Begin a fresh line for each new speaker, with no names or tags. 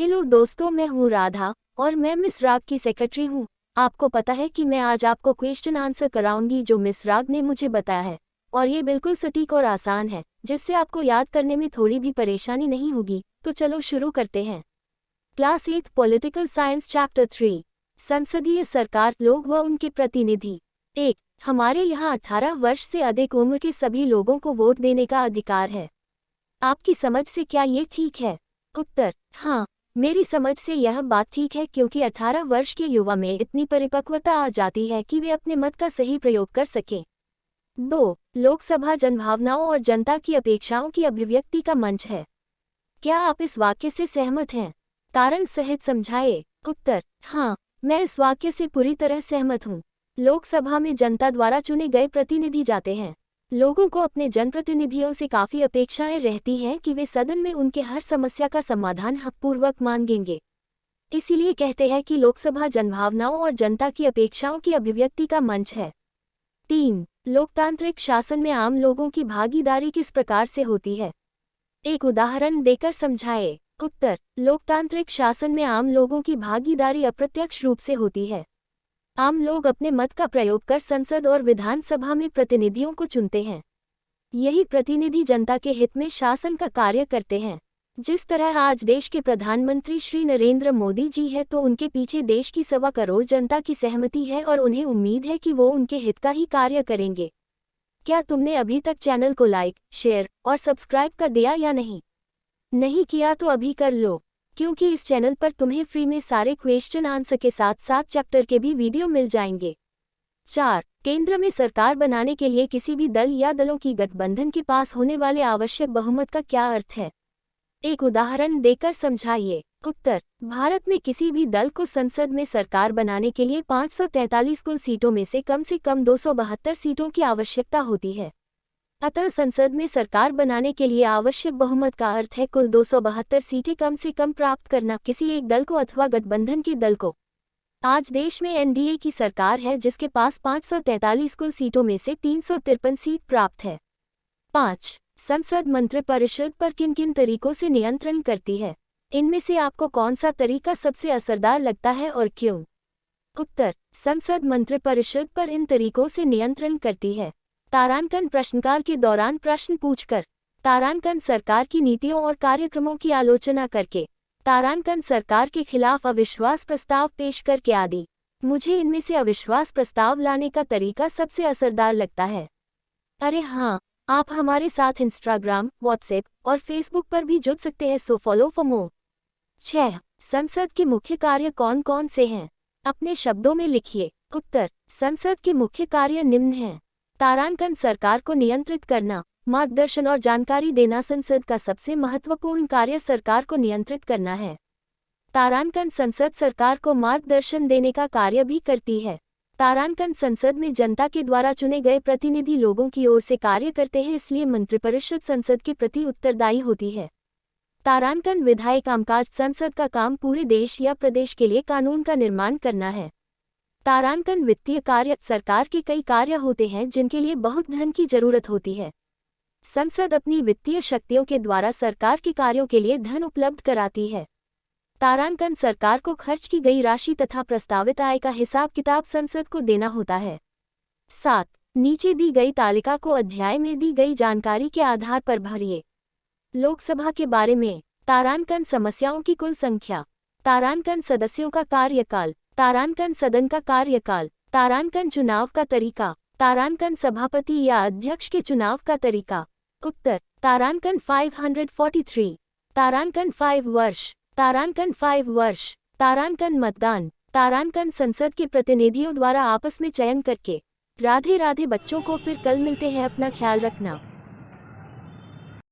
Hello दोस्तों, मैं हूँ राधा और मैं मिस राग की सेक्रेटरी हूँ। आपको पता है कि मैं आज आपको क्वेश्चन आंसर कराऊंगी जो मिस राग ने मुझे बताया है, और ये बिल्कुल सटीक और आसान है, जिससे आपको याद करने में थोड़ी भी परेशानी नहीं होगी। तो चलो शुरू करते हैं। क्लास 8 पॉलिटिकल साइंस चैप्टर 3 संसदीय सरकार, लोग व उनके प्रतिनिधि। 1। हमारे यहाँ 18 वर्ष से अधिक उम्र के सभी लोगों को वोट देने का अधिकार है। आपकी समझ से क्या ये ठीक है? उत्तर: हाँ, मेरी समझ से यह बात ठीक है, क्योंकि 18 वर्ष के युवा में इतनी परिपक्वता आ जाती है कि वे अपने मत का सही प्रयोग कर सकें। 2. लोकसभा जनभावनाओं और जनता की अपेक्षाओं की अभिव्यक्ति का मंच है। क्या आप इस वाक्य से सहमत हैं? कारण सहित समझाइए। उत्तर: हाँ, मैं इस वाक्य से पूरी तरह सहमत हूँ। लोकसभा में जनता द्वारा चुने गए प्रतिनिधि जाते हैं। लोगों को अपने जनप्रतिनिधियों से काफ़ी अपेक्षाएं रहती हैं कि वे सदन में उनके हर समस्या का समाधान हकपूर्वक मांगेंगे। इसीलिए कहते हैं कि लोकसभा जनभावनाओं और जनता की अपेक्षाओं की अभिव्यक्ति का मंच है। 3. लोकतांत्रिक शासन में आम लोगों की भागीदारी किस प्रकार से होती है? एक उदाहरण देकर समझाइए। उत्तर: लोकतांत्रिक शासन में आम लोगों की भागीदारी अप्रत्यक्ष रूप से होती है। आम लोग अपने मत का प्रयोग कर संसद और विधानसभा में प्रतिनिधियों को चुनते हैं। यही प्रतिनिधि जनता के हित में शासन का कार्य करते हैं। जिस तरह आज देश के प्रधानमंत्री श्री नरेंद्र मोदी जी है, तो उनके पीछे देश की 1.25 करोड़ जनता की सहमति है और उन्हें उम्मीद है कि वो उनके हित का ही कार्य करेंगे। क्या तुमने अभी तक चैनल को लाइक, शेयर और सब्सक्राइब कर दिया या नहीं? नहीं किया तो अभी कर लो, क्योंकि इस चैनल पर तुम्हें फ्री में सारे क्वेश्चन आंसर के साथ साथ चैप्टर के भी वीडियो मिल जाएंगे। 4. केंद्र में सरकार बनाने के लिए किसी भी दल या दलों की गठबंधन के पास होने वाले आवश्यक बहुमत का क्या अर्थ है? एक उदाहरण देकर समझाइए। उत्तर: भारत में किसी भी दल को संसद में सरकार बनाने के लिए 543 कुल सीटों में से कम 272 सीटों की आवश्यकता होती है। अतः संसद में सरकार बनाने के लिए आवश्यक बहुमत का अर्थ है कुल 272 सीटें कम से कम प्राप्त करना, किसी एक दल को अथवा गठबंधन के दल को। आज देश में एनडीए की सरकार है, जिसके पास 543 कुल सीटों में से 353 सीट प्राप्त है। 5. संसद मंत्रिपरिषद पर किन किन तरीकों से नियंत्रण करती है? इनमें से आपको कौन सा तरीका सबसे असरदार लगता है और क्यों? उत्तर: संसद मंत्रिपरिषद पर इन तरीकों से नियंत्रण करती है। तारांकन प्रश्नकाल के दौरान प्रश्न पूछकर, तारांकन सरकार की नीतियों और कार्यक्रमों की आलोचना करके, तारांकन सरकार के खिलाफ अविश्वास प्रस्ताव पेश करके आदि। मुझे इनमें से अविश्वास प्रस्ताव लाने का तरीका सबसे असरदार लगता है। अरे हाँ, आप हमारे साथ इंस्टाग्राम, व्हाट्सएप और फेसबुक पर भी जुड़ सकते हैं, सो फॉलो फॉर मोर। 6. संसद के मुख्य कार्य कौन कौन से हैं? अपने शब्दों में लिखिए। उत्तर: संसद के मुख्य कार्य निम्न हैं। तारांकन सरकार को नियंत्रित करना, मार्गदर्शन और जानकारी देना। संसद का सबसे महत्वपूर्ण कार्य सरकार को नियंत्रित करना है। तारांकन संसद सरकार को मार्गदर्शन देने का कार्य भी करती है। तारांकन संसद में जनता के द्वारा चुने गए प्रतिनिधि लोगों की ओर से कार्य करते हैं, इसलिए मंत्रिपरिषद संसद के प्रति उत्तरदायी होती है। तारांकन विधायी कामकाज, संसद का काम पूरे देश या प्रदेश के लिए कानून का निर्माण करना है। तारांकन वित्तीय कार्य, सरकार के कई कार्य होते हैं जिनके लिए बहुत धन की जरूरत होती है। संसद अपनी वित्तीय शक्तियों के द्वारा सरकार के कार्यों के लिए धन उपलब्ध कराती है। तारांकन सरकार को खर्च की गई राशि तथा प्रस्तावित आय का हिसाब किताब संसद को देना होता है। 7. नीचे दी गई तालिका को अध्याय में दी गई जानकारी के आधार पर भरिए। लोकसभा के बारे में, तारांकन समस्याओं की कुल संख्या, तारांकन सदस्यों का कार्यकाल, तारांकन सदन का कार्यकाल, तारांकन चुनाव का तरीका, तारांकन सभापति या अध्यक्ष के चुनाव का तरीका। उत्तर: तारांकन 543, तारांकन 5 वर्ष, तारांकन 5 वर्ष, तारांकन मतदान, तारांकन संसद के प्रतिनिधियों द्वारा आपस में चयन करके। राधे राधे बच्चों को, फिर कल मिलते हैं, अपना ख्याल रखना।